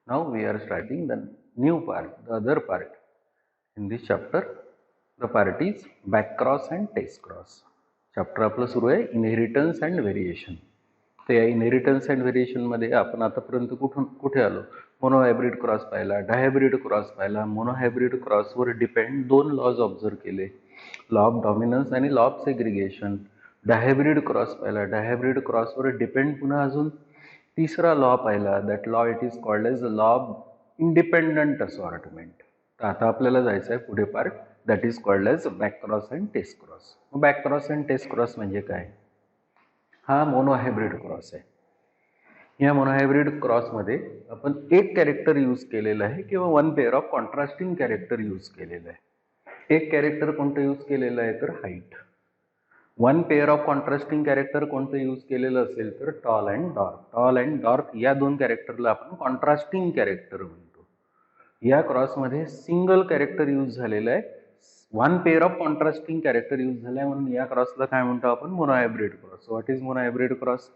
Now we are starting the new part, the other part in this chapter. The part is backcross and test cross. Chapter आपलं सुरू आहे inheritance and variation. तर या inheritance and व्हेरिएशनमध्ये आपण आतापर्यंत कुठे आलो? मोनोहायब्रिड क्रॉस पाहिला, डायहायब्रिड क्रॉस पाहिला. मोनोहायब्रिड क्रॉसवर डिपेंड दोन लॉज ऑब्झर्व केले, लॉ ऑफ डॉमिनन्स आणि law of segregation. Dihybrid cross पाहिला, डायहायब्रिड क्रॉसवर डिपेंड पुन्हा अजून तीसरा लॉ पाहिला, that law it is called as the law of independent assortment. तर आता आपल्याला जायचं आहे पुढे part, that is called as backcross and test cross. Backcross and test cross म्हणजे काय? हा मोनोहायब्रिड क्रॉस आहे. या मोनोहायब्रिड क्रॉसमध्ये आपण एक कॅरेक्टर यूज केलेलं आहे किंवा one pair of contrasting character use केलेलं आहे. एक कॅरेक्टर कोणतं यूज केलेलं आहे तर height. One pair of contrasting character कोणतं यूज केलेलं असेल तर tall and dwarf. Tall and dwarf या दोन कॅरेक्टरला आपण कॉन्ट्रास्टिंग कॅरेक्टर म्हणतो. या क्रॉसमध्ये सिंगल कॅरेक्टर यूज झालेलं आहे, one pair of contrasting character use झालं आहे, म्हणून या क्रॉसला काय म्हणतो आपण? Monohybrid cross. What is monohybrid cross?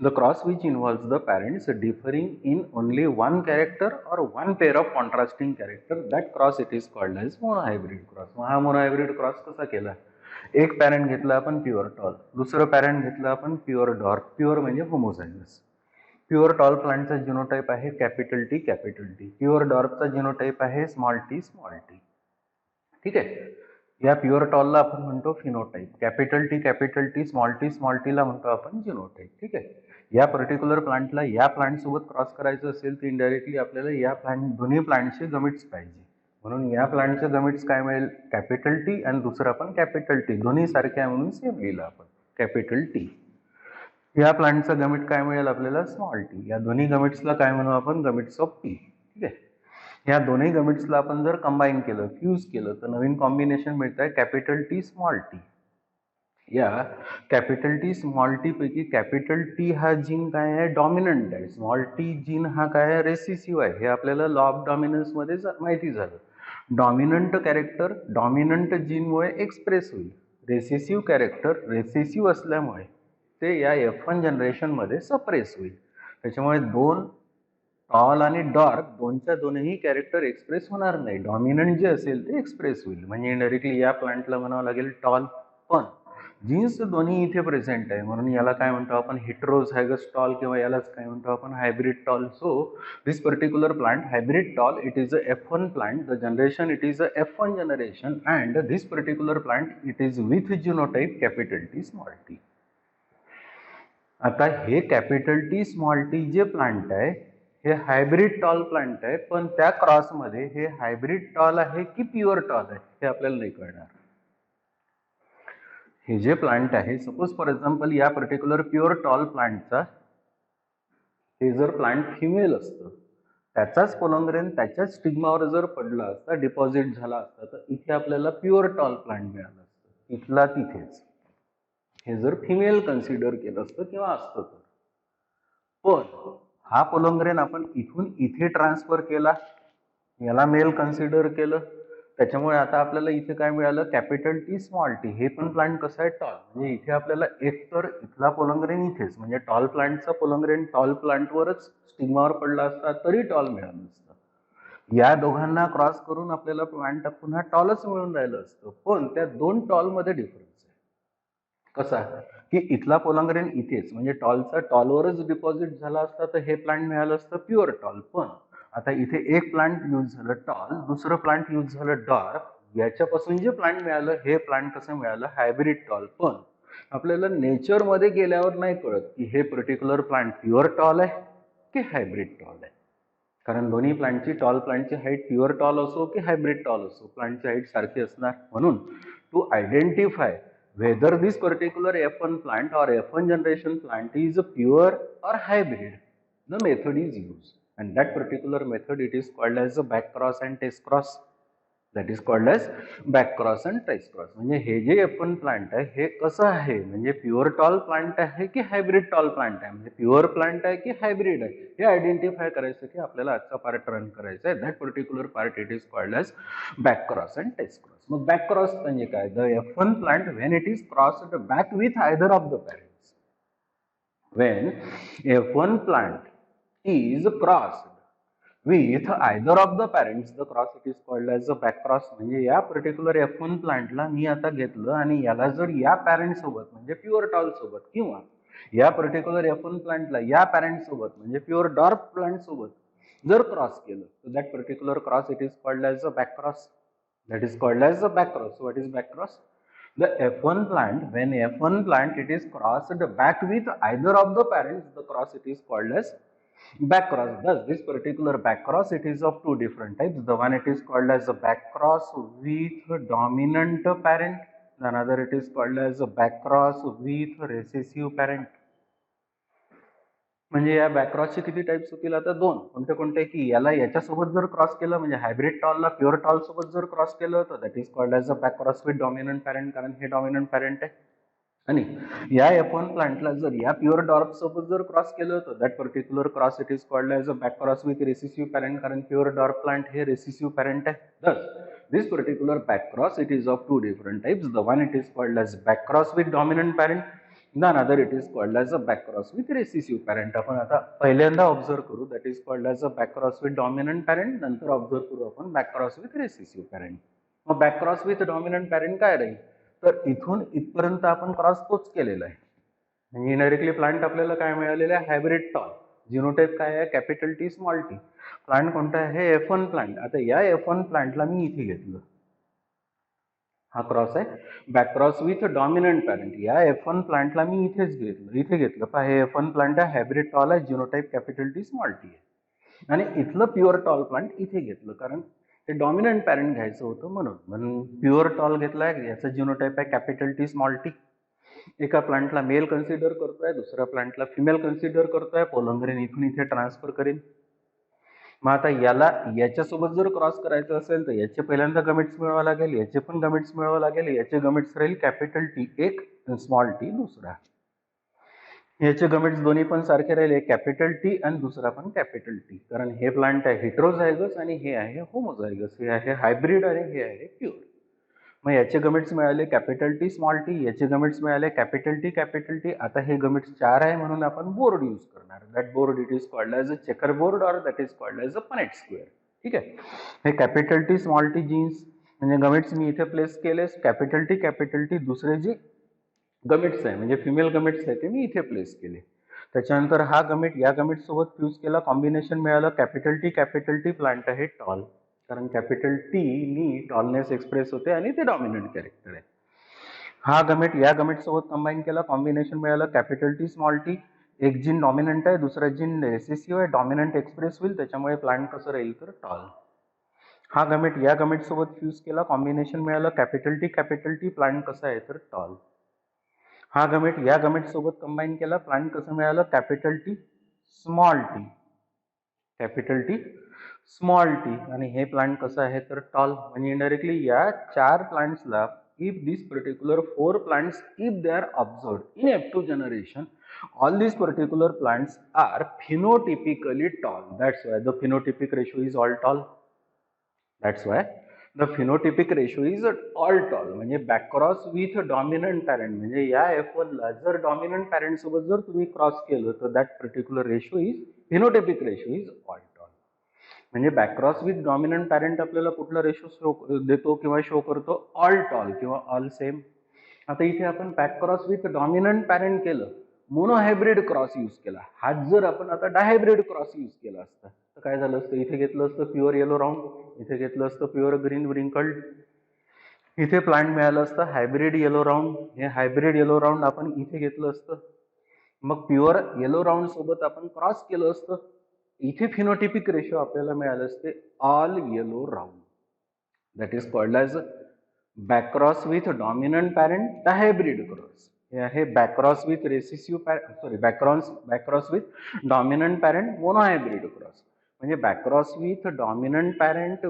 The cross which involves the parents differing in only one character or one pair of contrasting character, that cross it is called as monohybrid cross. हा monohybrid cross कसा केला? एक parent घेतला आपण pure tall, दुसरं parent घेतलं आपण pure dwarf. Pure म्हणजे होमोझायगस. प्युअर टॉल प्लांटचा जिनोटाइप आहे capital T capital T. Pure डॉर्कचा जिनोटाइप आहे स्मॉल टी स्मॉल टी. ठीक आहे. या प्युअर टॉलला आपण म्हणतो फिनोटाइप. कॅपिटल टी स्मॉल टीला म्हणतो आपण जिनोटाइप. ठीक आहे. या पर्टिक्युलर प्लांटला या प्लांट सोबत क्रॉस करायचं असेल तर इनडायरेक्टली आपल्याला या दोन्ही प्लांटचे गमिट्स पाहिजे. म्हणून या प्लांटचे गमिट्स काय मिळेल? कॅपिटल टी आणि दुसरं आपण कॅपिटल टी. दोन्ही सारखे आहे म्हणून सेम लिहिलं आपण कॅपिटल टी. या प्लांटचं गमिट काय मिळेल आपल्याला? Small T. या दोन्ही गमिट्सला काय म्हणू आपण? Gametes of T. ठीक आहे. या दोन्ही गमिट्सला आपण जर कंबाईन केलं, फ्यूज केलं तर नवीन कॉम्बिनेशन मिळत आहे कॅपिटल टी स्मॉल टी. या कॅपिटल टी स्मॉल टी पैकी कॅपिटल टी हा जीन काय आहे? डॉमिनंट आहे. स्मॉल टी जीन हा काय आहे? रेसिसिव्ह आहे. हे आपल्याला लॉ ऑफ डॉमिनन्समध्ये माहिती झालं. डॉमिनंट कॅरेक्टर डॉमिनंट जीनमुळे एक्सप्रेस होईल. रेसिसिव्ह कॅरेक्टर रेसिसिव्ह असल्यामुळे ते या F1 जनरेशनमध्ये सप्रेस होईल. त्याच्यामुळे दोन टॉल आणि डॉर्क दोनच्या दोनही कॅरेक्टर एक्सप्रेस होणार नाही. डॉमिनंट जे असेल ते एक्सप्रेस होईल. म्हणजे इनडायरेक्टली या प्लांटला म्हणावं लागेल टॉल. पण जीन्स दोन्ही इथे प्रेझेंट आहे म्हणून याला काय म्हणतो आपण? हेट्रोझायगस टॉल किंवा यालाच काय म्हणतो आपण? Hybrid tall. So this particular plant hybrid tall it is a F1 plant. The generation it is a F1 generation and this particular plant it is with genotype capital T small T. आता हे capital T small T जे plant आहे हे hybrid tall plant आहे, पण त्या क्रॉसमध्ये हे hybrid tall आहे की प्युअर टॉल आहे हे आपल्याला नाही कळणार. हे जे प्लांट आहे, सपोज फॉर एक्झाम्पल या पर्टिक्युलर प्युअर टॉल प्लांटचा हे जर प्लांट फिमेल असतं, त्याचाच पोलंग्रेन त्याच्याच स्टिग्मावर जर पडला असता, डिपॉझिट झाला असता, तर इथे आपल्याला प्युअर टॉल प्लांट मिळालं असतं, इथला तिथेच. हे जर फिमेल कन्सिडर केलं असतं किंवा असतं तर. पण हा पोलंग्रेन आपण इथून इथे ट्रान्सफर केला, याला मेल कन्सिडर केलं, त्याच्यामुळे आता आपल्याला इथे काय मिळालं? Capital T small T. हे पण प्लांट कसं आहे? टॉल. म्हणजे इथे आपल्याला एक तर इथला पोलंग्रेन इथेच, म्हणजे टॉल प्लांटचा पोलंग्रेन टॉल प्लांटवरच स्टिग्मावर पडला असता तरी टॉल मिळालं असतं. या दोघांना क्रॉस करून आपल्याला प्लांट पुन्हा टॉलच मिळून राहिलं असतं. पण त्या दोन टॉलमध्ये डिफरन्स आहे. कसा? की इथला पोलंग्रेन इथेच, म्हणजे टॉलचा टॉलवरच डिपॉझिट झाला असता तर हे प्लांट मिळालं असतं प्युअर टॉल. पण आता इथे एक प्लांट यूज झालं टॉल, दुसरं प्लांट यूज झालं डॉर्क. याच्यापासून जे प्लांट मिळालं हे प्लांट कसं मिळालं? Hybrid tall. पण आपल्याला नेचरमध्ये गेल्यावर नाही कळत की हे पर्टिक्युलर प्लांट प्युअर टॉल आहे की हायब्रिड टॉल आहे. कारण दोन्ही प्लांटची टॉल प्लांटची हाईट प्युअर टॉल असो की हायब्रिड टॉल असो, प्लांटची हाईट सारखी असणार. म्हणून to identify whether this particular F1 plant or F1 generation plant is a pure or hybrid, the method is used, and that particular method it is called as a back cross and test cross. That is called as back cross and test cross. म्हणजे हे जे F1 plant आहे हे कसं आहे? म्हणजे pure tall plant आहे की हायब्रिड टॉल प्लांट आहे, म्हणजे प्युअर प्लांट आहे की हायब्रिड आहे, हे आयडेंटिफाय करायसाठी आपल्याला आजचा पार्ट रन करायचा आहे. That particular part it is called as back cross and test cross. मग बॅक क्रॉस म्हणजे काय? The F1 plant when it is crossed back with either of the parents. When F1 plant is crossed with either of the parents the cross it is called as a back cross. म्हणजे या particular F1 प्लांटला मी आता घेतलं आणि याला जर या parent सोबत म्हणजे प्युअर टॉल सोबत किंवा या पर्टिक्युलर F1 प्लांटला या पॅरेंट सोबत म्हणजे प्युअर डॉर्फ प्लांट सोबत जर क्रॉस केलं तर that particular cross it is called as a back cross. That is called as a back cross. So what is back cross? The F1 plant, when F1 plant it is crossed back with either of the parents, the cross it is called as back cross. Thus this particular back cross it is of two different types. The one it is called as a back cross with dominant parent, the another it is called as a back cross with recessive parent. म्हणजे या बॅकक्रॉसचे किती types होतील आता दोन. कोणते कोणते की याला याच्यासोबत जर क्रॉस केलं म्हणजे हायब्रिड टॉलला प्युअर टॉल सोबत जर क्रॉस केलं तर that is called as a backcross with dominant parent, कारण हे डॉमिनंट पॅरेंट आहे. आणि या F1 प्लांटला जर या प्युअर डॉर्फ सोबत जर क्रॉस केलं तर that particular cross it is called as a backcross with recessive parent, कारण प्युअर डॉर्फ प्लांट हे रेसिसिव्ह पॅरेंट आहे. दस this particular back cross it is of two different types. The one it is called as back cross with dominant parent, the another it is called as a back cross with recessive parent. आपण आता पहिल्यांदा observe करू that is called as a back cross with dominant parent, नंतर observe करू आपण back cross with recessive parent. मग back cross with dominant parent काय राहील तर इथून इथपर्यंत आपण क्रॉस तोच केलेला आहे. म्हणजे इनडायरेक्टली प्लांट आपल्याला काय मिळालेलं आहे हायब्रिड टॉल. जिनोटाइप काय आहे capital T small T. Plant कोणता आहे F1 प्लांट. आता या F1 प्लांटला मी इथे घेतलं, हा क्रॉस आहे back cross with dominant parent. या F1 प्लांटला मी इथे घेतलं पहा हे F1 प्लांट आहे हायब्रिड टॉल आहे genotype capital T small T आहे. आणि इथलं प्युअर टॉल प्लांट इथे घेतलं कारण ते डॉमिनंट पॅरेंट घ्यायचं होतं म्हणून प्युअर टॉल घेतलाय. याचा जिनोटाइप आहे कॅपिटल टी स्मॉल टी. एका प्लांटला मेल कन्सिडर करतोय, दुसऱ्या प्लांटला फिमेल कन्सिडर करतोय. पोलंग्रेन इथून इथे ट्रान्सफर करेन. मग आता याला याच्यासोबत जर क्रॉस करायचं असेल तर याचे पहिल्यांदा गमेट्स मिळवावं लागेल, याचे पण गमेट्स मिळवावं लागेल. याचे गमेट्स राहील कॅपिटल टी एक, स्मॉल टी दुसरा. याचे गमेट्स दोन्ही पण सारखे राहिले, कॅपिटल टी आणि दुसरा पण कॅपिटल टी, कारण हे प्लांट आहे हेट्रोझायगस आणि हे आहे होमोझायगस. हे आहे हायब्रिड आणि हे आहे प्युअर. मग याचे गमेट्स मिळाले कॅपिटल टी स्मॉल टी, याचे गमेट्स मिळाले कॅपिटल टी. आता हे गमेट्स 4 आहे म्हणून आपण बोर्ड यूज करणार. That board it is called as a checker board or that is called as a Punnett square. ठीक आहे. हे capital T small T genes म्हणजे गमेट्स मी इथे प्लेस केले. कॅपिटल टी दुसरे जे गमेट्स आहे म्हणजे फिमेल गमेट्स आहे ते मी इथे प्लेस केले. त्याच्यानंतर हा गमेट या गमेट सोबत फ्यूज केला, कॉम्बिनेशन मिळालं कॅपिटल टी. प्लांट आहे टॉल, कारण कॅपिटल टी नी टॉलनेस एक्सप्रेस होते आणि ते डॉमिनंट कॅरेक्टर आहे. हा गमेट या गमेट सोबत कंबाईन केला, कॉम्बिनेशन मिळालं कॅपिटल टी स्मॉल टी. एक जीन डॉमिनंट आहे, दुसरा जीन रेसेसिव्ह आहे, डॉमिनंट एक्सप्रेस होईल, त्याच्यामुळे प्लांट कसं राहील तर टॉल. हा गमेट या गमेट सोबत फ्यूज केला, कॉम्बिनेशन मिळालं कॅपिटल टी. प्लांट कसं आहे तर टॉल. हा गमेट या गमेट सोबत कंबाईन केला, प्लांट कसं मिळालं कॅपिटल टी स्मॉल टी. आणि हे प्लांट कसं आहे तर टॉल. म्हणजे इनडायरेक्टली या 4 प्लांट्सला if these particular 4 plants if they are observed in F2 generation, all these particular plants are phenotypically tall. That's why the phenotypic ratio is all tall. That's why the phenotypic ratio is all tall. म्हणजे backcross with dominant parent म्हणजे या F1 ला जर dominant parent सोबत जर तुम्ही cross केलं तर that particular ratio is phenotypic ratio is all tall. म्हणजे बॅकक्रॉस विथ डॉमिनंट पॅरेंट आपल्याला कुठला रेशो शो देतो किंवा शो करतो ऑल टॉल किंवा ऑल सेम. आता इथे आपण बॅकक्रॉस विथ डॉमिनंट पॅरेंट केलं, मोनोहायब्रिड क्रॉस यूज केला. हाच जर आपण आता डायहायब्रिड क्रॉस यूज केला असता तर काय झालं असतं, इथे घेतलं असतं प्युअर येलो राऊंड, इथे घेतलं असतं प्युअर ग्रीन व्रिंकल्ड. इथे प्लांट मिळालं असतं हायब्रिड येलो राऊंड. हे हायब्रिड येलो राऊंड आपण इथे घेतलं असतं. मग प्युअर येलो राऊंड सोबत आपण क्रॉस केलं असतं. इथे फिनोटिपिक रेशो आपल्याला मिळाले असते all yellow round. That is called as backcross with dominant parent dihybrid cross. हे आहे backcross with recessive parent, sorry backcross with dominant parent monohybrid cross. म्हणजे backcross with dominant parent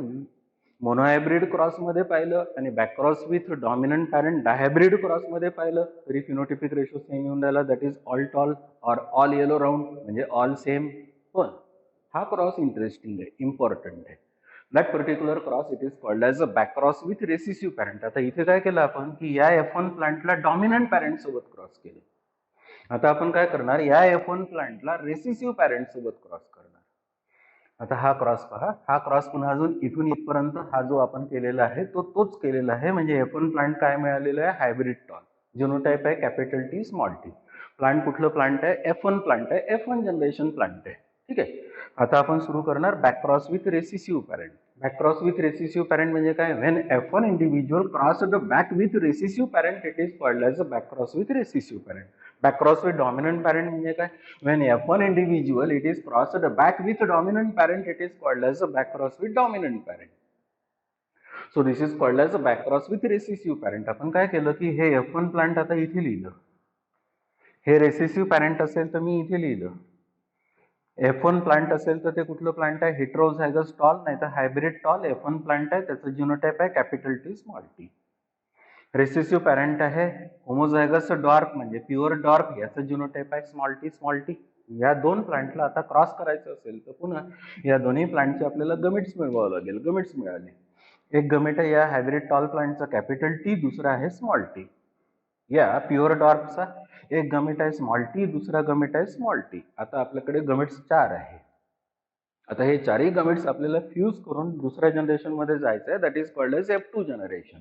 monohybrid cross मध्ये पाहिलं आणि backcross with dominant parent dihybrid cross मध्ये पाहिलं तरी phenotypic ratio same येऊन राहिला. That is all tall or all yellow round म्हणजे ऑल सेम. पण हा क्रॉस इंटरेस्टिंग आहे, इम्पॉर्टंट आहे. That particular cross it is called as a backcross with recessive parent. आता इथे काय केलं आपण की या F1 प्लांटला डॉमिनंट पॅरेंट सोबत क्रॉस केलं. आता आपण काय करणार या F1 प्लांटला रेसिसिव्ह पॅरेंट सोबत क्रॉस करणार. आता हा क्रॉस पहा, हा क्रॉस पुन्हा अजून इथून इथपर्यंत हा जो आपण केलेला आहे तोच केलेला आहे. म्हणजे F1 प्लांट काय मिळालेलं आहे, हायब्रिड टॉल. जिनोटाइप आहे capital T small T. Plant कुठलं प्लांट आहे, F1 प्लांट आहे, F1 जनरेशन प्लांट आहे. ठीक आहे. आता आपण सुरू करणार backcross with recessive parent. Backcross with recessive parent म्हणजे काय, when F1 individual cross the back with recessive parent it is called as a backcross with recessive parent. Backcross with dominant parent म्हणजे काय, when F1 individual it is crossed back with dominant parent it is called as a backcross with dominant parent. So this is called as a backcross with recessive parent. आपण काय केलं की हे F1 plant आता इथे लिहिलं, हे recessive parent असेल तर मी इथे लिहिलं. F1 प्लांट असेल तर ते कुठलं प्लांट आहे, हेटेरोझायगस टॉल नाही तर हायब्रिड टॉल F1 प्लांट आहे, त्याचं जिनोटाइप आहे capital T small T. Recessive parent आहे होमोझायगस डॉर्फ म्हणजे प्युअर डॉर्फ, याचं जिनोटाइप आहे स्मॉल टी. या दोन प्लांटला आता क्रॉस करायचं असेल तर पुन्हा या दोन्ही प्लांटचे आपल्याला गमिट्स मिळवावं लागेल. गमिट्स मिळाले, एक गमिट आहे या हायब्रिड टॉल प्लांटचा कॅपिटल टी, दुसरा आहे स्मॉल टी. या प्युअर डॉर्फचा एक गमिट आहे स्मॉल टी, दुसरा गमिट आहे स्मॉल टी. आता आपल्याकडे गमिट्स 4 आहे. आता हे चारही गमिट्स आपल्याला फ्यूज करून दुसऱ्या जनरेशन मध्ये जायचं आहे, that is called as F2 generation.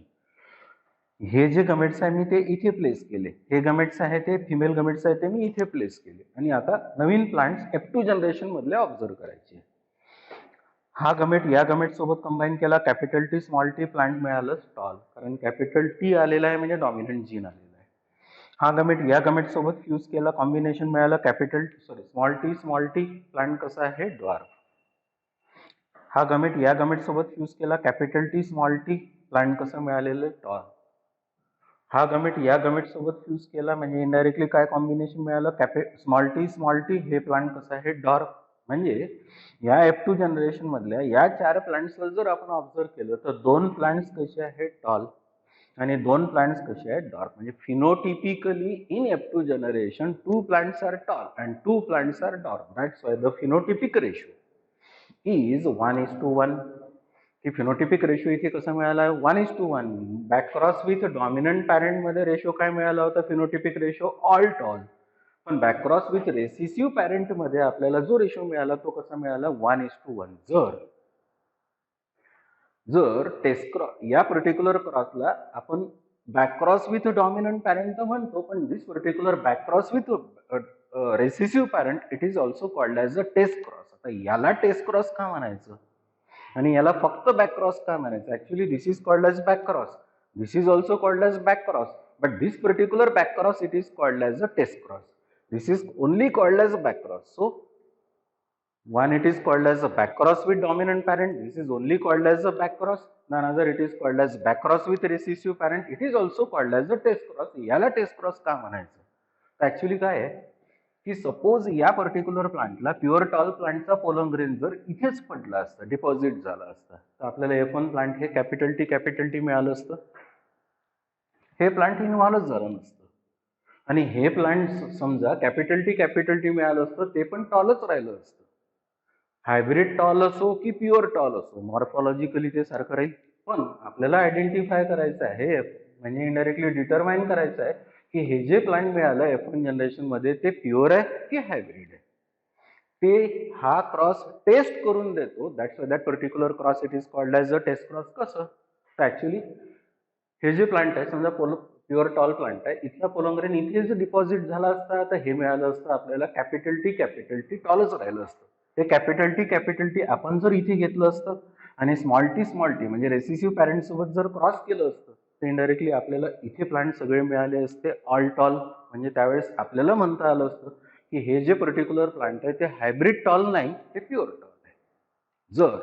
हे जे गमेट्स आहे मी ते इथे प्लेस केले, हे गमेट्स आहे ते फिमेल गमेट्स आहे ते मी इथे प्लेस केले. आणि आता नवीन प्लांट्स F2 जनरेशन मधले ऑब्झर्व करायचे. हा गमेट या गमेट सोबत कंबाईन केला, capital T small T, plant मिळालं स्टॉल, कारण कॅपिटल टी आलेला आहे म्हणजे डॉमिनंट जीन आलेला आहे. हा गमेट या गमेट सोबत फ्यूज केला, कॉम्बिनेशन मिळालं स्मॉल टी, प्लांट कसा आहे ड्वार्फ. हा गमेट या गमेट सोबत फ्यूज केला, capital T small T, plant कसं मिळालेलं टॉल. हा गमेट या गमेट सोबत फ्यूज केला म्हणजे इनडायरेक्टली काय कॉम्बिनेशन मिळालं, स्मॉल टी, हे प्लांट कसं आहे डॉर्फ. म्हणजे या F2 जनरेशन मधल्या या 4 प्लांट्सला जर आपण ऑब्झर्व केलं तर 2 प्लांट्स कसे आहेत टॉल आणि 2 प्लांट्स कसे आहेत डॉर्फ. म्हणजे phenotypically in F2 generation 2 plants are tall and 2 plants are dwarf. That's why the phenotypic ratio is 1:1. की फिनोटिपिक रेशो इथे कसा मिळाला, 1:1. बॅकक्रॉस विथ डॉमिनंट पॅरेंट मध्ये रेशो काय मिळाला होता, फिनोटिपिक रेशो ऑल टॉल. पण बॅकक्रॉस विथ रेसिसिव्ह पॅरेंट मध्ये आपल्याला जो रेशो मिळाला तो कसा मिळाला, 1:1. जर टेस्क्रॉस या पर्टिक्युलर क्रॉसला आपण बॅकक्रॉस विथ डॉमिनंट पॅरेंट तर म्हणतो, पण this particular backcross with recessive parent it is also called as a test cross. आता याला टेस्ट क्रॉस का म्हणायचं आणि याला फक्त बॅकक्रॉस का म्हणायचं, actually this is called as backcross, this is also called as backcross, but this particular backcross it is called as a test cross. This is only called as a backcross. So one it is called as a backcross with dominant parent, this is only called as a backcross. Another it is called as backcross with recessive parent, it is also called as a test cross. याला test cross का म्हणायचं, तर actually काय आहे की suppose या particular प्लांटला pure tall प्लांटचा पोलन ग्रेन जर इथेच पडला असता, डिपॉझिट झाला असता, तर आपल्याला F1 प्लांट हे कॅपिटल टी मिळालं असतं, हे प्लांट इन्व्हॉल्व झालं नसतं. आणि हे प्लांट समजा कॅपिटल टी मिळालं असतं, ते पण टॉलच राहिलं असतं. हायब्रिड टॉल असो की प्युअर टॉल असो, मॉर्फॉलॉजिकली ते सारखं राहील. पण आपल्याला आयडेंटिफाय करायचं आहे, म्हणजे इनडायरेक्टली डिटरमाइन करायचं आहे की हे जे प्लांट मिळालं F1 जनरेशन मध्ये ते प्युअर आहे की हायब्रिड आहे. ते हा क्रॉस टेस्ट करून देतो, that particular cross it is called as a test cross. कसं, तर ऍक्च्युअली हे जे प्लांट आहे समजा प्युअर टॉल प्लांट आहे, इथला पोलोंग्रेन इथे जर डिपॉझिट झाला असता तर हे मिळालं असतं आपल्याला कॅपिटल टी टॉलच राहिलं असतं. ते कॅपिटल टी आपण जर इथे घेतलं असतं आणि स्मॉल टी म्हणजे रेसिसिव्ह पॅरेंट सोबत जर क्रॉस केलं असतं तर इनडायरेक्टली आपल्याला इथे प्लांट सगळे मिळाले असते ऑल टॉल. म्हणजे त्यावेळेस आपल्याला म्हणता आलं असतं की हे जे पर्टिक्युलर प्लांट आहे ते हायब्रिड टॉल नाही, ते प्युअर टॉल आहे. जर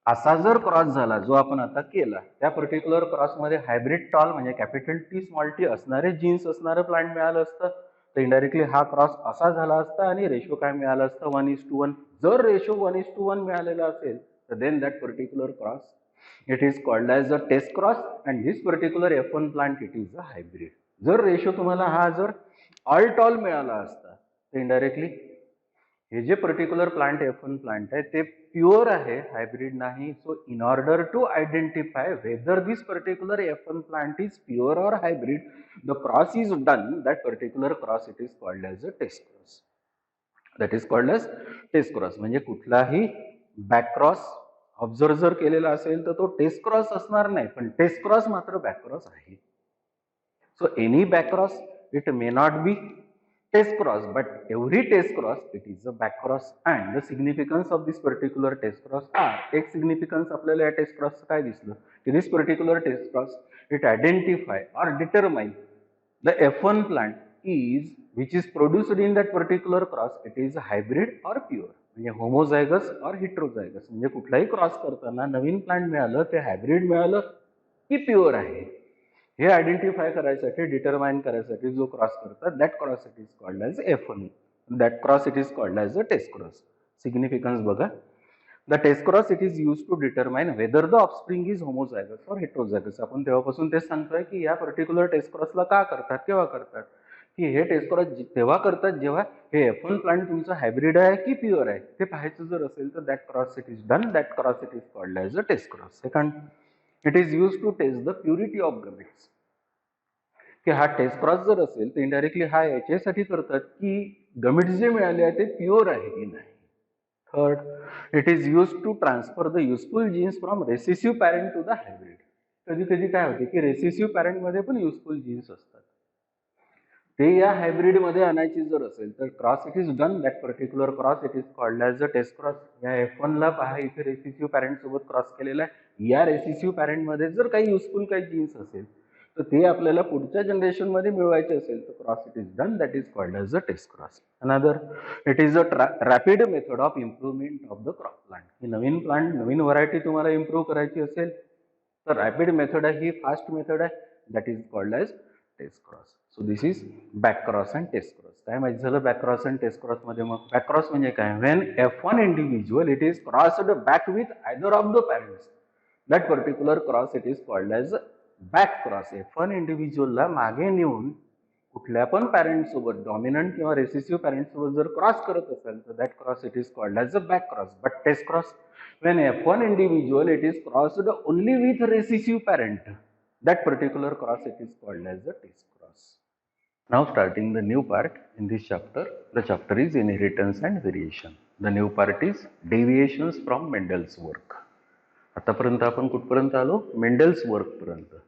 असा जर क्रॉस झाला जो आपण आता केला, त्या पर्टिक्युलर क्रॉसमध्ये हायब्रिड टॉल म्हणजे कॅपिटल टी स्मॉल टी असणारे जीन्स असणारं प्लांट मिळालं असतं, तर इनडायरेक्टली हा क्रॉस असा झाला असता आणि रेशो काय मिळाला असतं, 1:1. जर रेशो 1:1 मिळालेला असेल तर then that particular cross it is called as a test cross and this particular F1 plant it is a hybrid. जर रेशो तुम्हाला हा जर ऑल टॉल मिळाला असता तर इनडायरेक्टली हे जे पर्टिक्युलर प्लांट F1 प्लांट आहे ते प्युअर आहे, हायब्रिड नाही. So in order to identify whether this particular F1 plant is pure or hybrid, the cross is done, that particular cross it is called as a test cross. That is called as test cross. म्हणजे कुठलाही बॅकक्रॉस observe जर केलेला असेल तर तो taste cross असणार नाही, पण टेस्ट क्रॉस मात्र बॅकक्रॉस आहे. So any back cross, it may not be test cross, but every test cross, it is a back cross. And the significance of this particular test cross are, एक significance आपल्याला या test cross काय दिसलं की this particular test cross, it identify or determine the F1 plant is which is produced in that particular cross, it is hybrid or pure. म्हणजे homozygous और हिट्रोझायगस, म्हणजे कुठलाही क्रॉस करताना नवीन प्लांट मिळालं ते हायब्रिड मिळालं की प्युअर आहे हे आयडेंटिफाय करायसाठी, डिटरमाइन करायसाठी जो क्रॉस करतात, that cross it is called as F1, that cross it is called as a test cross. Significance बघा, the test cross it is use to determine whether the offspring is homozygous or heterozygous. आपण तेव्हापासून तेच सांगतोय की या particular taste क्रॉसला का करतात, केव्हा करतात, की हे टेस्ट क्रॉस तेव्हा करतात जेव्हा हे F1 प्लांट तुमचं हायब्रिड आहे की प्युअर आहे ते पाहायचं जर असेल तर that cross it is done, that cross it is called as a test cross. Second, it is use to test the purity of gametes. की हा टेस्ट क्रॉस जर असेल तर इनडायरेक्टली हा याच्यासाठी करतात की गमिट्स जे मिळाले आहे ते प्युअर आहे की नाही. Third, it is use to transfer the useful genes from recessive parent to the hybrid. कधी कधी काय होते की रेसेसिव्ह पॅरेंटमध्ये पण युजफुल जीन्स असतात, ते या हायब्रिडमध्ये आणायची जर असेल तर cross it is done, that particular cross it is called as a test cross. या F1 ला पहा इथे रेसेसिव्ह पॅरेंट सोबत क्रॉस केलेला आहे, या रेसेसिव्ह पॅरेंटमध्ये जर काही युजफुल काही जीन्स असेल तर ते आपल्याला पुढच्या जनरेशनमध्ये मिळवायचे असेल तर cross it is done, that is called as a test cross. Another, it is a rapid method of improvement of the crop plant. ही नवीन प्लांट, नवीन व्हरायटी तुम्हाला इम्प्रूव्ह करायची असेल तर रॅपिड मेथड आहे, ही फास्ट मेथड आहे, that is called as test cross. So this is back cross and test cross. काय माहिती झालं back cross and test cross मध्ये? मग बॅक क्रॉस म्हणजे काय? When F1 individual it is crossed back with either of the parents, that particular cross it is called as back cross. F1 इंडिव्हिज्युअलला मागे नेऊन कुठल्या पण पॅरेंट सोबत, डॉमिनंट किंवा रेसेसिव्ह पॅरेंट सोबत जर क्रॉस करत असेल तर that cross it is called as a back cross. But test cross, when F1 individual it is crossed only with recessive parent, that particular cross it is called as the test cross. Now starting the new part in this chapter, the chapter is inheritance and variation. The new part is deviations from Mendel's work. आतापर्यंत आपण कुठपर्यंत आलो? Mendel's work पर्यंत.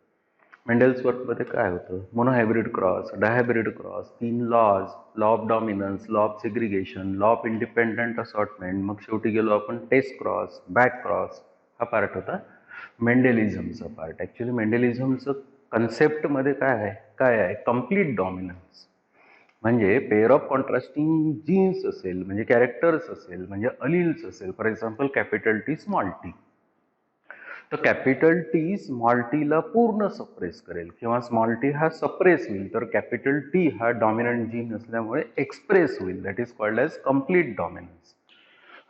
Mendel's वर्कमध्ये काय होतं? Monohybrid cross, dihybrid cross, 3 laws, law of dominance, law of segregation, law of independent assortment, मग शेवटी गेलो आपण टेस्ट क्रॉस, बॅक क्रॉस. हा पार्ट होता मेंडेलिझमचा पार्ट. ॲक्च्युली मेंडेलिझमचं कन्सेप्टमध्ये काय आहे? Complete dominance. म्हणजे पेअर ऑफ कॉन्ट्रास्टिंग जीन्स असेल, म्हणजे कॅरेक्टर्स असेल, म्हणजे अलिल्स असेल, for example capital T, small T, तर कॅपिटल टी स्मॉल टीला पूर्ण सप्रेस करेल किंवा स्मॉल टी हा सप्रेस होईल, तर कॅपिटल टी हा डॉमिनंट जीन असल्यामुळे एक्सप्रेस होईल, that is called as complete dominance.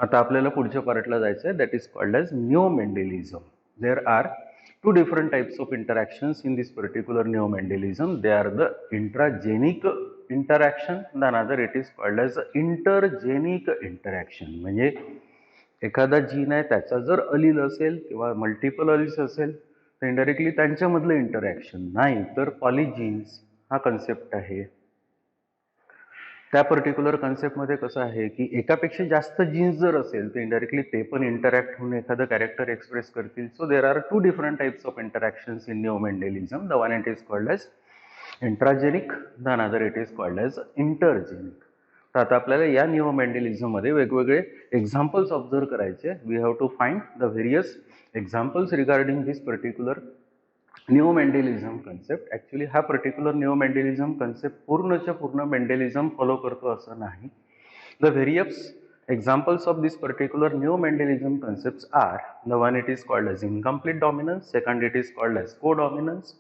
आता आपल्याला पुढच्या पार्टला जायचं आहे, that is called as new Mendelism. There are two different types of interactions in this particular neo Mendelism. They are the intragenic interaction, and another it is called as intergenic interaction. म्हणजे एखादा gene आहे त्याचा जर अलील असेल किंवा multiple alleles असेल तर indirectly त्यांच्यामधलं interaction, नाही तर पॉलीजीन्स हा कन्सेप्ट आहे. त्या पर्टिक्युलर कन्सेप्टमध्ये कसं आहे की एकापेक्षा जास्त जीन्स जर असेल तर इनडायरेक्टली ते पण इंटरॅक्ट होऊन एखादं कॅरेक्टर एक्सप्रेस करतील. So there are 2 different types of interactions in neo Mendelism. The one it is called as intragenic, the another it is called as intergenic. तर आता आपल्याला या न्यू मेंडेलिझममध्ये वेगवेगळे एक्झाम्पल्स ऑब्झर्व करायचे. We have to find the various examples regarding this particular new Mendelism concept. Actually हा particular new Mendelism concept पूर्णच्या पूर्ण मेंडेलिझम फॉलो करतो असं नाही. The various examples of this particular new Mendelism concepts are, the one it is called as incomplete dominance, second it is called as codominance,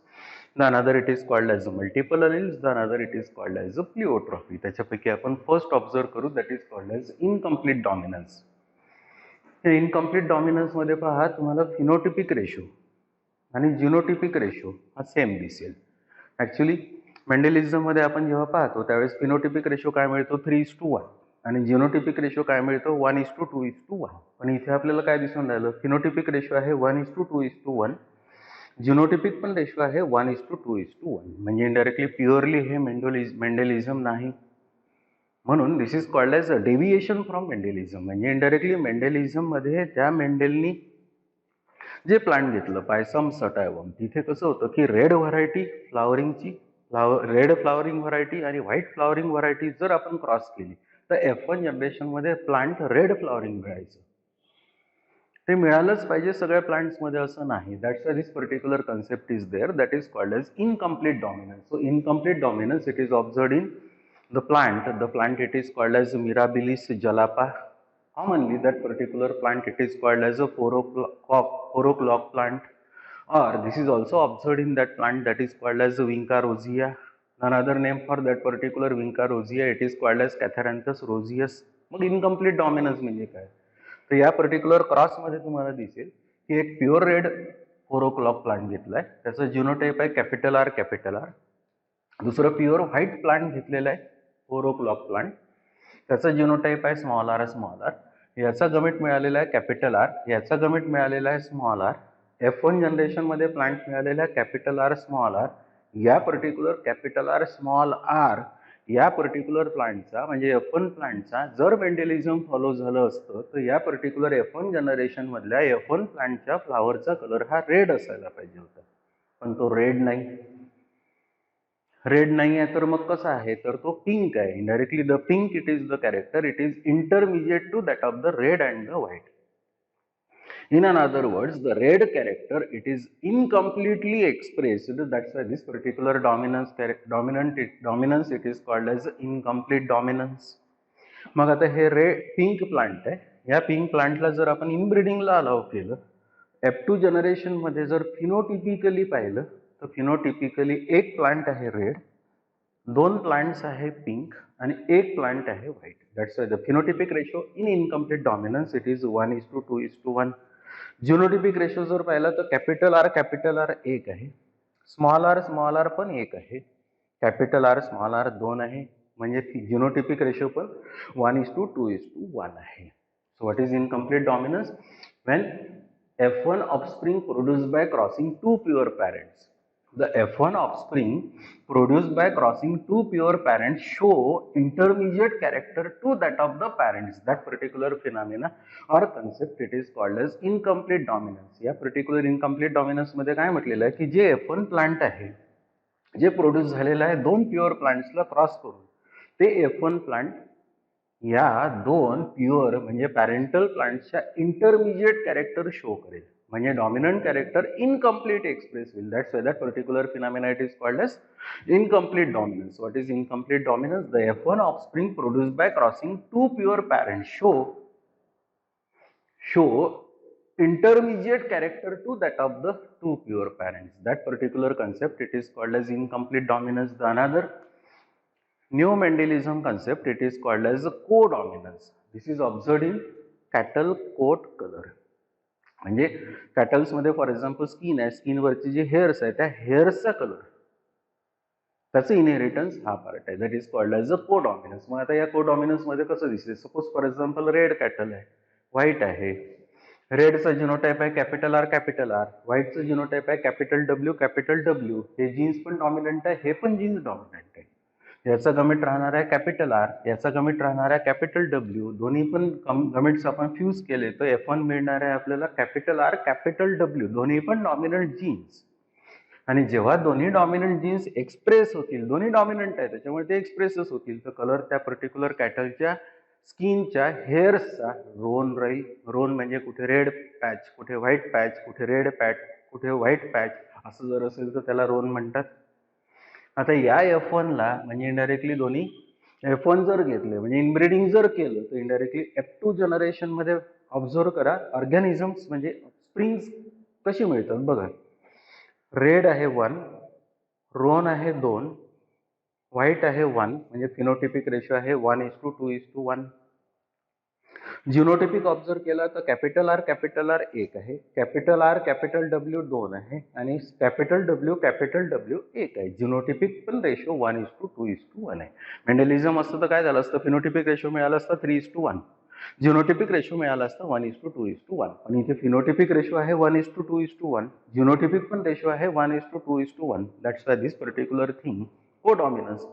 the another it is called as multiple alleles, the another it is called as pleiotropy. त्याच्यापैकी आपण first observe करू, that is called as incomplete dominance. Incomplete dominance मध्ये पहा तुम्हाला phenotypic ratio आणि genotypic ratio हा same दिसेल. Actually Mendelism मध्ये आपण जेव्हा पाहतो त्यावेळेस फिनोटिपिक रेशो काय मिळतो? 3:1 आणि जिनोटिपिक रेशो काय मिळतो? 1:2:1. पण इथे आपल्याला काय दिसून राहिलं? फिनोटिपिक रेशो आहे 1:2:1, जिनोटिपिक पण रेशो आहे 1:2:1. म्हणजे इनडायरेक्टली प्युअरली हे मेंडेलिझम नाही. म्हणून this is called as a deviation from Mendelism. म्हणजे इनडायरेक्टली मेंडेलिझममध्ये त्या मेंडेलनी जे प्लांट घेतलं पायसम सटायवम, तिथे कसं होतं की रेड व्हरायटी फ्लावरिंगची रेड फ्लावरिंग व्हरायटी आणि व्हाईट फ्लावरिंग व्हरायटी जर आपण क्रॉस केली तर F1 जनरेशनमध्ये प्लांट रेड फ्लावरिंग मिळायचं. ते मिळालंच पाहिजे सगळ्या प्लांट्समध्ये असं नाही. That's why this particular concept is there, that is called as incomplete dominance. So incomplete dominance it is observed in the plant it is called as Mirabilis jalapa. Commonly that particular plant it is called as a 4 o'clock plant, or this is also observed in that plant that is called as Vinca rosea. Another name for that particular Vinca rosea it is called as Catharanthus roseus. मग incomplete dominance म्हणजे काय, तर या particular क्रॉसमध्ये तुम्हाला दिसेल की एक pure red 4 o'clock plant घेतलाय, त्याचं जिनोटाइप आहे कॅपिटल आर कॅपिटल आर. दुसरं प्युअर व्हाईट प्लांट घेतलेला आहे 4 o'clock प्लांट, त्याचा जिनोटाइप आहे स्मॉल आर स्मॉल आर. याचा गमिट मिळालेला आहे कॅपिटल आर, याचा गमिट मिळालेला आहे स्मॉल आर. F1 जनरेशनमध्ये प्लांट मिळालेला आहे कॅपिटल आर स्मॉल आर. या particular capital R small R या पर्टिक्युलर प्लांटचा म्हणजे F1 प्लांटचा जर मेंडेलिझम फॉलो झालं असतं तर या पर्टिक्युलर F1 जनरेशन मधल्या F1 प्लांटच्या फ्लावरचा कलर हा रेड असायला पाहिजे होता, पण तो रेड नाही. रेड नाही आहे तर मग कसा आहे, तर तो पिंक आहे. Indirectly the pink it is the character, it is intermediate to that of the red and the white. In another words, the red character it is incompletely expressed. That's why this particular dominance it is called as incomplete dominance. मग आता हे red pink plant आहे, या pink प्लांटला जर आपण इनब्रीडिंगला allow केलं, F2 generation मध्ये जर फिनोटिपिकली पाहिलं तर फिनोटिपिकली एक प्लांट आहे रेड, 2 प्लांट्स आहे पिंक आणि एक प्लांट आहे white. That's why the phenotypic ratio in incomplete dominance it is 1:2:1. Genotypic ratio जर पाहिला तर कॅपिटल आर 1 आहे, स्मॉल आर पण 1 आहे, कॅपिटल आर स्मॉल आर 2 आहे, म्हणजे जिनोटिपिक रेशो पण 1:2:1 आहे. So what is incomplete dominance? When F1 offspring produced by crossing 2 pure parents. The F1 offspring produced by crossing 2 pure parents show intermediate character to that of the parents. That particular phenomena or concept it is called as incomplete dominance. या particular incomplete dominance मध्ये काय म्हटलेलं आहे की जे F1 plant आहे जे produce झालेलं आहे 2 प्युअर प्लांट्सला क्रॉस करून, ते F1 प्लांट या 2 प्युअर म्हणजे पॅरेंटल प्लांट्सच्या इंटरमिजिएट कॅरेक्टर शो करेल, म्हणजे डॉमिनंट कॅरेक्टर इनकम्प्लीट एक्सप्रेस होईल. That's why that particular phenomena it is called as incomplete dominance. What is incomplete dominance? The F1 offspring produced by crossing 2 pure parents show intermediate character to that of the 2 pure parents. That particular concept it is called as incomplete dominance. The another new Mendelian concept it is called as co-dominance. This is observed in cattle coat color. म्हणजे cattles मध्ये for example skin आहे, स्किनवरचे जे hairs आहे त्या हेअर्सचा colour, त्याचं inheritance हा पार्ट आहे, that is called as a codominance. मग आता या को-डॉमिनन्स मध्ये कसं दिसते, suppose for example red cattle आहे, व्हाईट आहे, रेडचा जिनोटाइप आहे कॅपिटल आर, व्हाईटचं जिनोटाइप आहे कॅपिटल डब्ल्यू. हे जीन्स पण डॉमिनंट आहे, हे पण जीन्स डॉमिनंट आहे. याचा गमिट राहणार आहे कॅपिटल आर, याचा गमिट राहणार आहे कॅपिटल डब्ल्यू. दोन्ही पण गमिट्स आपण फ्यूज केले तर F1 मिळणार आहे आपल्याला कॅपिटल आर कॅपिटल डब्ल्यू, दोन्ही पण डॉमिनंट जीन्स. आणि जेव्हा दोन्ही डॉमिनंट जीन्स एक्सप्रेस होतील, दोन्ही डॉमिनंट आहे त्याच्यामुळे ते एक्सप्रेसच होतील, तर कलर त्या पर्टिक्युलर कॅटलच्या स्किनच्या हेअर्सचा रोन राहील. रोन म्हणजे कुठे रेड पॅच, कुठे व्हाईट पॅच, कुठे रेड पॅच, कुठे व्हाईट पॅच, असं जर असेल तर त्याला रोन म्हणतात. आता या F1 ला म्हणजे इनडायरेक्टली दोन्ही F1 जर घेतले म्हणजे इनब्रीडिंग जर केलं तर इनडायरेक्टली F2 जनरेशन मध्ये ऑब्झर्व करा ऑर्गॅनिझम्स म्हणजे स्प्रिंग्स कशी मिळतात बघा. रेड आहे 1, रोन आहे 2, व्हाईट आहे 1, म्हणजे फिनोटिपिक रेशो आहे 1:2:1. जिनोटिपिक ऑब्झर्व केला तर कॅपिटल आर 1 आहे, कॅपिटल आर कॅपिटल डब्ल्यू 2 आहे आणि कॅपिटल डब्ल्यू 1 आहे. जिनोटिपिक पण रेशो 1:2:1 आहे. मेंडेलिझम असतं तर काय झालं असतं, फिनोटिपिक रेशो मिळाला असता 3:1, जिनोटिपिक रेशो मिळाला असता 1:2:1. पण इथे फिनोटिपिक रेशो आहे 1:2:1, जिनोटिपिक पण रेशो आहे 1:2:1. That's why this particular thing codominance.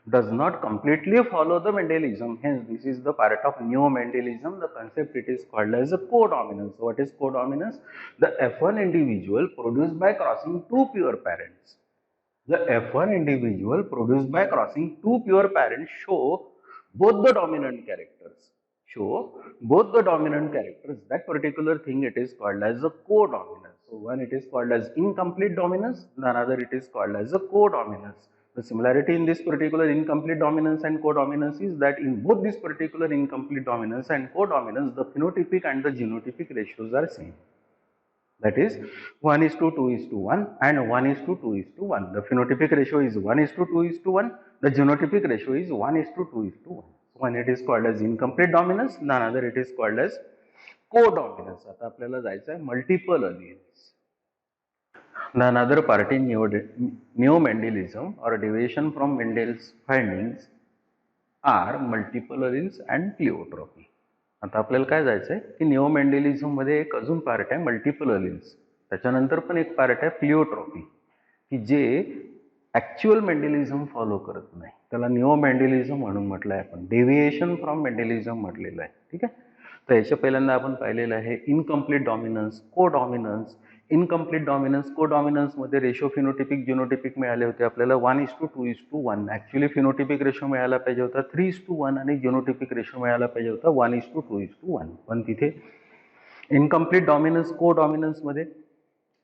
does not completely follow the Mendelism. Hence, this is the part of neo-Mendelism. The concept it is called as a codominance. What is codominance? The F1 individual produced by crossing two pure parents. The F1 individual produced by crossing two pure parents show both the dominant characters. That particular thing it is called as a codominance. So one it is called as incomplete dominance, the another it is called as a codominance. The similarity in this particular incomplete dominance and codominance is that in both this particular incomplete dominance and codominance, the phenotypic and the genotypic ratios are same. That is 1 is to 2 is to 1 and 1 is to 2 is to 1. The phenotypic ratio is 1 is to 2 is to 1. The genotypic ratio is 1 is to 2 is to 1. One it is called as incomplete dominance, the another it is called as codominance. आता आपल्याला जायचं आहे multiple alleles. The another part in neo-Mendelism or deviation from Mendel's findings are multiple alleles and pleiotropy. आता आपल्याला काय जायचं आहे की निओ मेंडेलिझम मध्ये एक अजून पार्ट आहे मल्टिपल अलिल्स, त्याच्यानंतर पण एक पार्ट आहे प्लिओट्रॉपी की जे ऍक्च्युअल मेंडेलिझम फॉलो करत नाही, त्याला निओ मेंडेलिझम म्हणून म्हटलं आहे आपण, डेव्हिएशन फ्रॉम मेंडेलिझम म्हटलेलं आहे. ठीक आहे. तर याच्या पहिल्यांदा आपण पाहिलेलं आहे इनकम्प्लीट डॉमिनन्स, कोडॉमिनन्स. इनकम्प्लीट डॉमिनन्स कोडॉमिनन्स मध्ये रेशो फिनोटिपिक जिनोटिपिक मिळाले होते आपल्याला 1:2:1. ऍक्च्युअली फिनोटिपिक रेशो मिळायला पाहिजे होता 3:1 आणि जिनोटिपिक रेशो मिळायला पाहिजे होता 1:2:1. पण तिथे इनकम्प्लीट डॉमिनन्स कोडॉमिनन्स मध्ये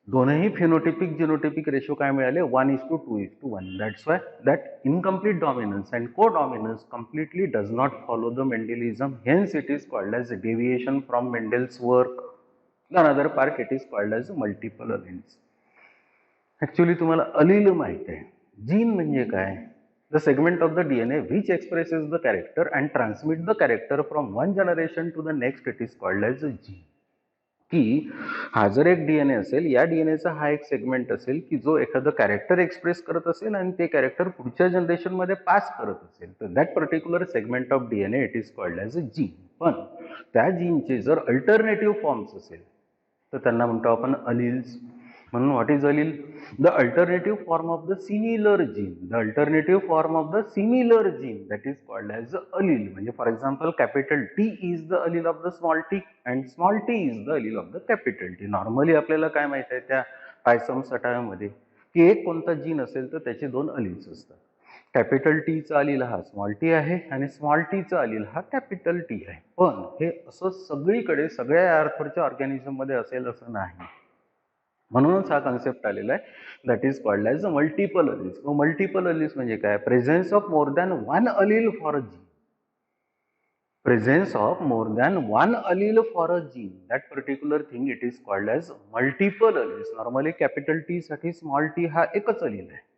दोनही फिनोटिपिक जिनोटिपिक रेशो काय मिळाले 1:2:1. That's why that incomplete dominance and codominance completely does not follow the Mendelism. Hence it is called as a deviation from Mendel's work. The another part it is called as multiple alleles. Actually तुम्हाला अलील माहित आहे. Gene म्हणजे काय? The segment of the DNA which expresses the character and transmits the character from one generation to the next, it is called as a gene. की हा जर एक DNA असेल, या डीएनएचा हा एक सेगमेंट असेल की जो एखादं कॅरेक्टर एक्सप्रेस करत असेल आणि ते कॅरेक्टर पुढच्या जनरेशन मध्ये पास करत असेल, तर that particular segment of DNA it is called as a gene. पण त्या जीनचे जर अल्टरनेटिव्ह फॉर्म्स असेल तर त्यांना म्हणतो आपण अलिल्स. म्हणून what is allele? The alternative form of the similar gene. The alternative form of the similar gene that is called as allele. म्हणजे for example capital T is the allele of the small T and small T is the allele of the capital T. Normally आपल्याला काय माहित आहे त्या पायसम सटाव्यामध्ये की एक कोणता gene असेल तर त्याचे दोन अलील्स असतात. कॅपिटल टीचा अलील हा स्मॉल टी आहे आणि स्मॉल टीचा अलील हा कॅपिटल टी आहे. पण हे असं सगळीकडे सगळ्या अर्थच्या ऑर्गॅनिझम मध्ये असेल असं नाही. म्हणूनच हा कन्सेप्ट आलेला आहे that is called as a multiple alleles. Multiple alleles म्हणजे काय? Presence of more than one allele for a gene. Presence of more than one allele for a gene, that particular thing it is called as multiple alleles. Normally capital T साठी small T हा एकच allele आहे.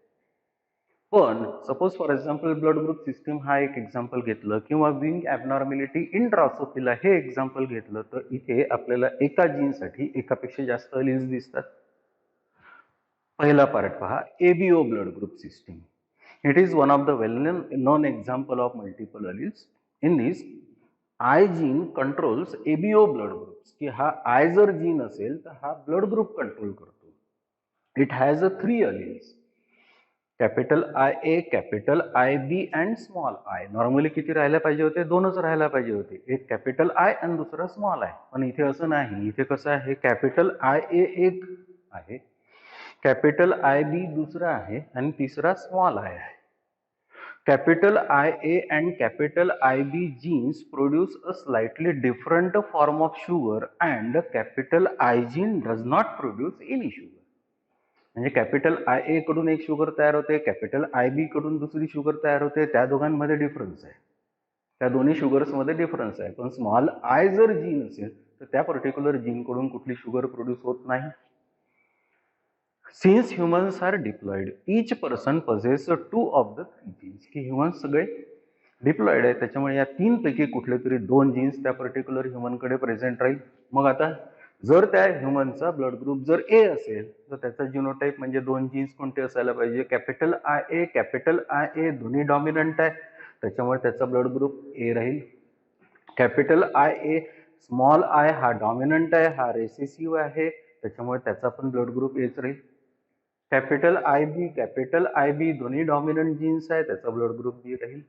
पण suppose for example blood group system हा एक example घेतलं किंवा wing abnormality in Drosophila हे एक्झाम्पल घेतलं तर इथे आपल्याला एका जीनसाठी एकापेक्षा जास्त अलील्स दिसतात. पहिला पार्ट पहा, ABO blood group system. It is one of the well known example of multiple alleles. In this I gene controls ABO blood groups. की हा आय जर जीन असेल तर हा ब्लड ग्रुप कंट्रोल करतो. It has a 3 alleles, capital I A, capital I B and small I. Normally किती राहायला पाहिजे होते? दोनच राहायला पाहिजे होते, एक कॅपिटल आय आणि दुसरा स्मॉल आय. पण इथे असं नाही. इथे कसं आहे? कॅपिटल आय ए एक आहे, कॅपिटल आय बी दुसरा आहे आणि तिसरा स्मॉल आय आहे. Capital IA and capital IB genes produce a slightly different form of sugar and capital I gene does not produce any sugar. म्हणजे कॅपिटल आय ए कडून एक शुगर तयार होते, कॅपिटल आय बी कडून दुसरी शुगर तयार होते. त्या दोघांमध्ये डिफरन्स आहे, त्या दोन्ही शुगर्स मध्ये डिफरन्स आहे. पण स्मॉल आय जर जीन असेल तर त्या पर्टिक्युलर जीन कडून कुठली शुगर प्रोड्यूस होत नाही. Since humans are diploid, each person possesses 2 of the 3 genes. की ह्युमन्स सगळे डिप्लॉइड आहे, त्याच्यामुळे या 3 पैकी कुठले तरी 2 जीन्स त्या पर्टिक्युलर ह्युमनकडे प्रेझेंट राहील. मग आता जर त्या ह्युमनचा ब्लड ग्रुप जर ए असेल तर त्याचा जिनोटाइप म्हणजे 2 जीन्स कोणते असायला पाहिजे? Capital I A, capital I A दोन्ही डॉमिनंट आहे, त्याच्यामुळे त्याचा ब्लड ग्रुप ए राहील. Capital I A small I हा डॉमिनंट आहे, हा रेसेसिव्ह आहे, त्याच्यामुळे त्याचा पण ब्लड ग्रुप एच राहील. कॅपिटल आय बी दोन्ही डॉमिनंट जीन्स आहे, त्याचा ब्लड ग्रुप बी राहील.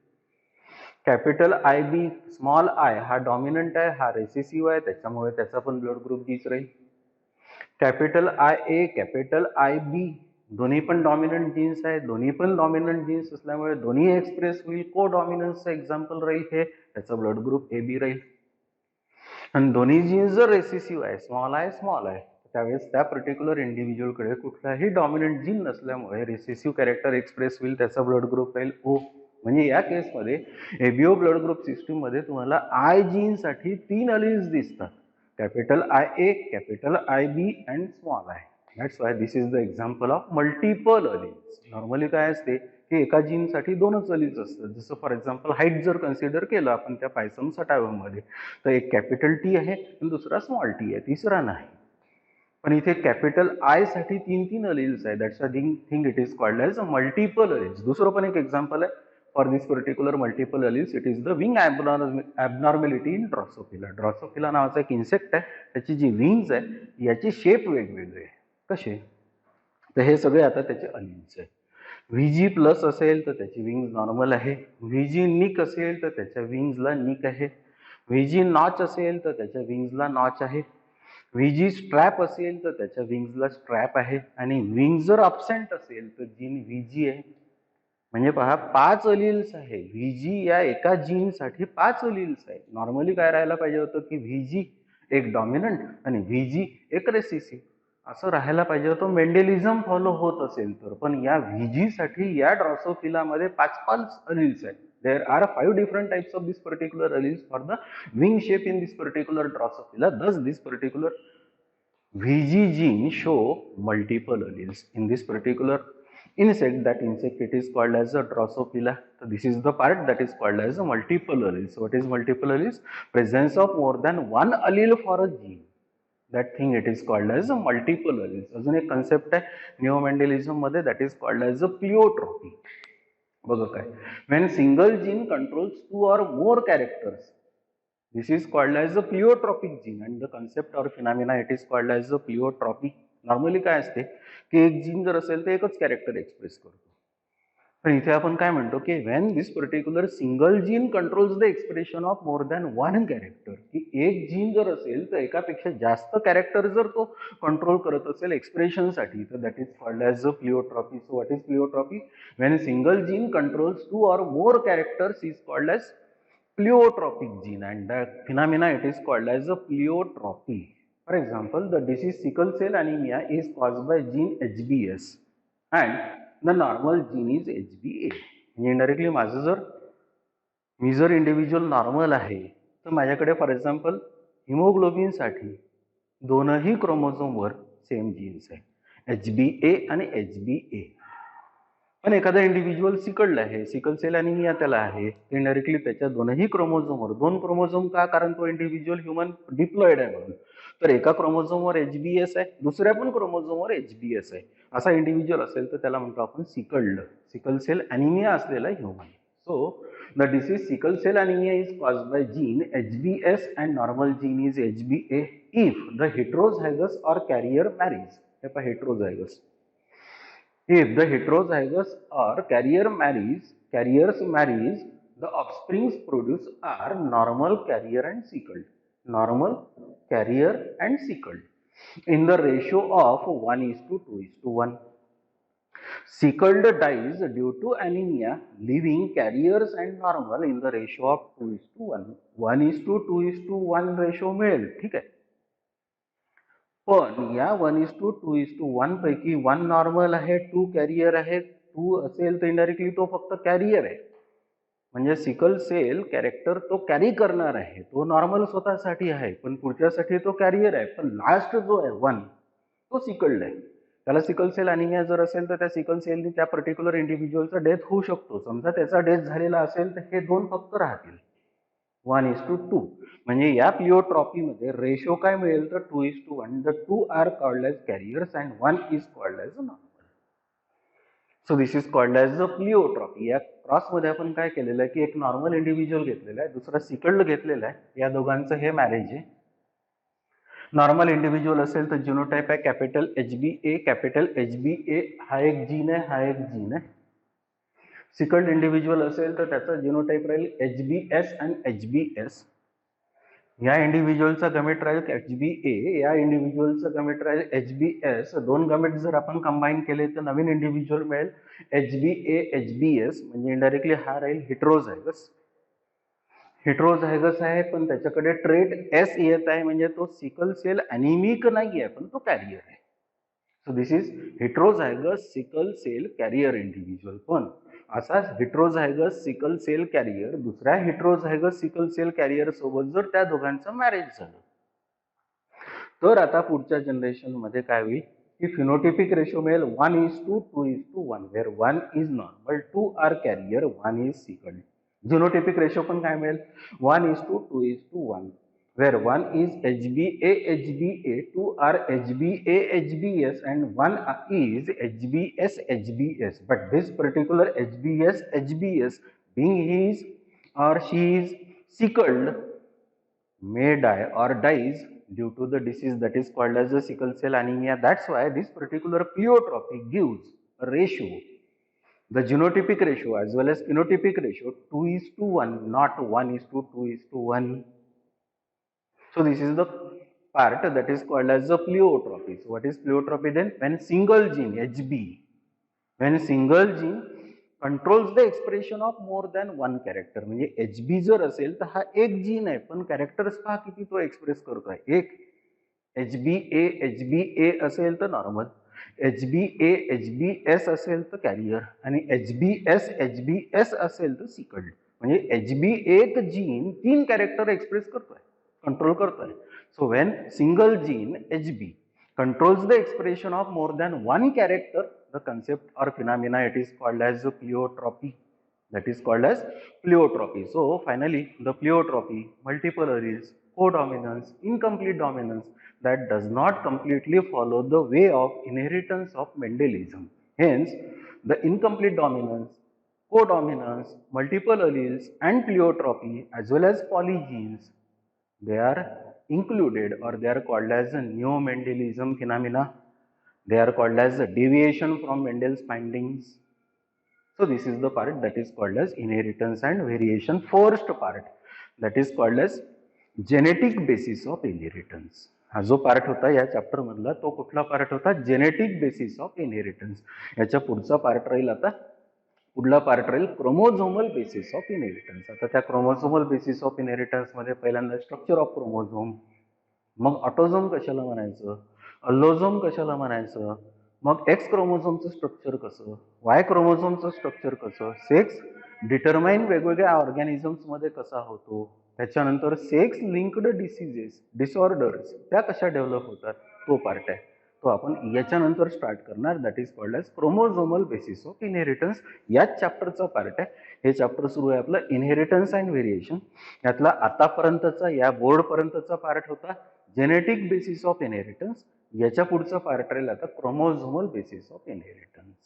Capital I B small I हा डॉमिनंट आहे, हा रेसेसिव्ह आहे, त्याच्यामुळे त्याचा पण ब्लड ग्रुप बीच राहील. Capital I A capital I B दोन्ही पण डॉमिनंट जीन्स आहे, दोन्ही पण डॉमिनंट जीन्स असल्यामुळे दोन्ही एक्सप्रेस होईल. को डॉमिनन्सचं एक्झाम्पल राहील हे, त्याचा ब्लड ग्रुप ए बी राहील. आणि दोन्ही जीन्स जर रेसेसिव्ह आहे, स्मॉल आहे, त्यावेळेस त्या पर्टिक्युलर इंडिव्हिज्युअलकडे कुठलाही डॉमिनंट जीन नसल्यामुळे रेसेसिव्ह कॅरेक्टर एक्सप्रेस होईल, त्याचा ब्लड ग्रुप राहील ओ. म्हणजे या केसमध्ये एबीओ ब्लड ग्रुप सिस्टीम मध्ये तुम्हाला आय जीन साठी 3 अलिल्स दिसतात, capital I A capital I B and small I. That's why this is the example of multiple alleles. Normally काय असते की एका जीन साठी 2च अलिल्स असतात. जसं फॉर एक्झाम्पल हाईट जर कन्सिडर केलं आपण त्या पायसम सटाव्यामध्ये, तर एक कॅपिटल टी आहे आणि दुसरा स्मॉल टी आहे, तिसरा नाही. पण इथे कॅपिटल आय साठी 3 अलिल्स आहे. That's a thing it is called as multiple alleles. दुसरं पण एक एक्झाम्पल आहे for this particular multiple alleles. It is the wing abnormality in Drosophila. Drosophila नावाचा एक इन्सेक्ट आहे, त्याची जी विंग्स आहे याची शेप वेगवेगळे आहे. कसे? तर हे सगळे आता त्याचे अलिल्स आहे. व्हीजी प्लस असेल तर त्याची विंग्स नॉर्मल आहे, व्हीजी निक असेल तर त्याच्या विंग्सला निक आहे, व्हीजी नॉच असेल तर त्याच्या विंग्सला नॉच आहे, व्हीजी स्ट्रॅप असेल तर त्याच्या विंग्सला स्ट्रॅप आहे, आणि विंग जर अब्सेंट असेल तर जीन व्हीजी आहे. म्हणजे पहा 5 अलिल्स आहे. व्हीजी या एका जीन साठी 5 अलिल्स आहे. नॉर्मली काय राहायला पाहिजे होतं की व्हीजी एक डॉमिनंट आणि व्हीजी एक रेसेसिव्ह असं राहायला पाहिजे होतं मेंडेलिझम फॉलो होत असेल तर. पण या व्हीजी साठी या ड्रॉसोफिलामध्ये 5 अलिल्स आहेत. There are 5 different types of this particular alleles for the wing shape in this particular Drosophila. Thus this particular VG gene show multiple alleles in this particular insect. That insect it is called as a Drosophila. So this is the part that is called as a multiple alleles. So what is multiple alleles? Presence of more than one allele for a gene. That thing it is called as a multiple alleles. अजून एक concept आहे निओमेंडेलिझम मध्ये, that is called as a pleiotropy. बघा काय, when single gene controls 2 or more characters, this is called as a pleiotropic gene, and the concept or phenomena it is called as a pleiotropy. Normally काय असते की एक gene जर असेल तर एकच कॅरेक्टर एक्सप्रेस करतो. पण इथे आपण काय म्हणतो की when this particular single gene controls the expression of more than one character, की एक जीन जर असेल तर एकापेक्षा जास्त कॅरेक्टर जर तो कंट्रोल करत असेल एक्सप्रेशनसाठी, तर that is called as a pleiotropy. So what is pleiotropy? When single gene controls 2 or more characters is called as pleiotropic gene, and the phenomena it is called as a pleiotropy. For example, the disease sickle cell anemia is caused by gene HBS and the normal gene is HBA. indirectly मी जर individual normal आहे तर माझ्याकडे for example haemoglobin साठी दोनही क्रोमोझोमवर same jeans आहे, HBA आणि HBA. पण एखादा इंडिव्हिज्युअल सिकल्ड आहे, सिकल सेल अॅनिमिया त्याला आहे, इनडायरेक्टली त्याच्या दोनही क्रोमोझोमवर 2 क्रोमोझोम का? कारण तो इंडिव्हिज्युअल ह्युमन डिप्लॉइड आहे म्हणून. तर एका क्रोमोझोमवर HBS आहे, दुसऱ्या पण क्रोमोझोमवर HBS आहे. असा इंडिव्हिज्युअल असेल तर त्याला म्हणतो आपण सिकल्ड, सिकल सेल अॅनिमिया असलेला human. So the disease sickle cell anaemia is caused by gene HBS and normal gene is HBA if the heterozygous or carrier marries. हे पहा heterozygous. If the heterozygous or carriers marries, the offsprings produced are normal, carrier and sickled. Normal, carrier and sickled in the ratio of 1:2:1. Sickled dies due to anemia, leaving carriers and normal in the ratio of 2:1. 1:2:1 ratio मिळेल, ठीक आहे. पण या 1:2:1 पैकी 1 normal आहे, 2 carrier आहे. 2 असेल तर इनडायरेक्टली तो फक्त कॅरियर आहे. म्हणजे सिकल सेल कॅरेक्टर तो कॅरी करणार आहे, तो नॉर्मल स्वतःसाठी आहे पण पुढच्यासाठी तो कॅरियर आहे. पण लास्ट जो आहे 1 तो सिकल्ड आहे. त्याला सिकल सेल अॅनिमिया जर असेल तर त्या सिकल सेलनी त्या पर्टिक्युलर इंडिव्हिज्युअलचा डेथ होऊ शकतो. समजा त्याचा डेथ झालेला असेल तर हे 2 फक्त राहतील 1:2. म्हणजे या प्लिओट्रॉपीमध्ये रेशो काय मिळेल तर 2:1. The 2 are called as carriers and 1 is called as normal. So this is called as the pleiotropy. या क्रॉसमध्ये आपण काय केलेलं आहे की एक नॉर्मल इंडिव्हिज्युअल घेतलेला आहे, दुसरा सिकल्ड घेतलेला आहे. या दोघांचं हे मॅरेज आहे. नॉर्मल इंडिव्हिज्युअल असेल तर जिनोटाइप आहे कॅपिटल HbA. कॅपिटल HbA हा एक जीन आहे, हा एक जीन आहे. सिकल्ड इंडिव्हिज्युअल असेल तर त्याचा जिनोटाइप राहील HbS आणि HbS. या इंडिव्हिज्युअलचा गमेट राहील HbA, या इंडिव्हिज्युअलचा गमेट राहील HbS. दोन गमेट जर आपण कंबाईन केले तर नवीन इंडिव्हिज्युअल मिळेल HbA HbS, म्हणजे इनडायरेक्टली हा राहील हेटेरोझायगस. हेटेरोझायगस आहे पण त्याच्याकडे ट्रेट S येत आहे, म्हणजे तो सिकल सेल अॅनिमिक नाही आहे पण तो कॅरियर आहे. So this is heterozygous sickle cell carrier individual. पण असाच हेटेरोझायगस सिकल सेल कॅरियर दुसऱ्या हेटेरोझायगस सिकल सेल कॅरियर सोबत जर त्या दोघांचं मॅरेज झालं तर आता पुढच्या जनरेशन मध्ये काय होईल की फिनोटिपिक रेशो मिळेल 1:2:1, where 1 is normal, 2 are carrier, 1 is sickled. Genotypic ratio पण काय मिळेल 1:2:1, where 1 is HbA HbA, 2 are HbA HbS, and 1 is HbS HbS. But this particular HbS HbS, being he is or she is sickled, may die or dies due to the disease that is called as a sickle cell anemia. That's why this particular pleiotropy gives a ratio, the genotypic ratio as well as phenotypic ratio 2:1, not 1:2:1. So this is the part that is called as the pleiotropy. So what is pleiotropy then? When single gene HB, when single gene controls the expression of more than one character. म्हणजे HB जर असेल तर हा एक gene आहे पण characters पहा किती तो एक्सप्रेस करतोय. एक HbA HbA असेल तर नॉर्मल, HbA HbS असेल तर कॅरियर, आणि HbS HbS असेल तर सिकल्ड. म्हणजे HB एक जीन 3 कॅरेक्टर एक्सप्रेस करतोय, कंट्रोल करतोय. So when single gene HB controls the expression of more than one character, the concept or phenomena, it is called as pleiotropy. That is called as pleiotropy. So finally the pleiotropy, multiple alleles, codominance, incomplete dominance, that does not completely follow the way of inheritance of Mendelism. Hence the incomplete dominance, codominance, multiple alleles and pleiotropy as well as polygenes, they are included or they are called as a neo-Mendelism phenomena. They are called as a deviation from Mendel's findings. So this is the part that is called as inheritance and variation. First part that is called as genetic basis of inheritance. हा जो part होता या chapter मधला तो कुठला part होता? Genetic basis of inheritance. याच्या पुढचा पार्ट राहील आता, पुढला पार्ट राहील क्रोमोझोमल बेसिस ऑफ इनहेरिटन्स. आता त्या क्रोमोझोमल बेसिस ऑफ इनहेरिटन्स मध्ये पहिल्यांदा स्ट्रक्चर ऑफ क्रोमोझोम, मग ऑटोझोम कशाला म्हणायचं, अल्लोझोम कशाला म्हणायचं, मग एक्स क्रोमोझोमचं स्ट्रक्चर कसं, वाय क्रोमोझोमचं स्ट्रक्चर कसं, सेक्स डिटरमाइन वेगवेगळ्या ऑर्गॅनिझम्स मध्ये कसा होतो, त्याच्यानंतर सेक्स लिंक्ड डिसीजेस डिसऑर्डर्स त्या कशा डेव्हलप होतात, तो पार्ट आहे. तो आपण याच्यानंतर स्टार्ट करणार. That is called as chromosomal basis of inheritance. याच चॅप्टरचा पार्ट आहे. हे चॅप्टर सुरू आहे आपलं इनहेरिटन्स अँड व्हेरिएशन. यातला आतापर्यंतचा या बोर्ड पर्यंतचा पार्ट होता जेनेटिक बेसिस ऑफ इनहेरिटन्स. याच्या पुढचा पार्ट राहील आता क्रोमोझोमल बेसिस ऑफ इनहेरिटन्स.